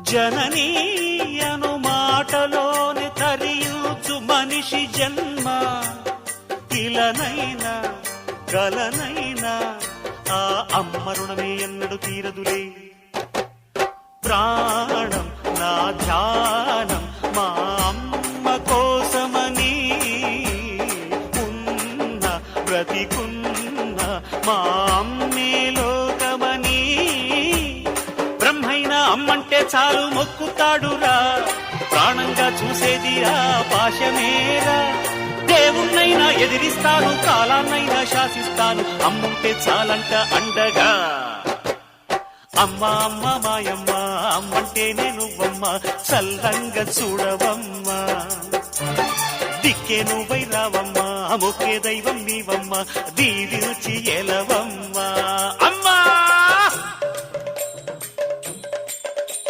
జననీ అను మాటలోని తరియుచు మనిషి జన్మ ఇలనైనా గలనైనా ఆ అమ్మ రుణమే ఎన్నడు తీరదులే. ప్రాణం నా ధ్యానం మా అమ్మ కోసమని ఉన్న బ్రతికున్న మా అమ్మే లోకమని బ్రహ్మైనా అమ్మంటే చాలు మొక్కుతాడురా. ప్రాణంగా చూసేది ఆ పాశమేరా. దేవుణ్ణైనా ఎదిరిస్తాను, కాలాన్నైనా శాసిస్తాను, అమ్ముంటే చాలంట అండగా. అమ్మ అమ్మ మాయమ్మ అమ్మంటే నువ్వమ్మ, చల్లంగా చూడవమ్మ. దిక్కే నువ్వై రావమ్మ, మొక్కే దైవం నీవమ్మ, దీవించి ఎలవమ్మ.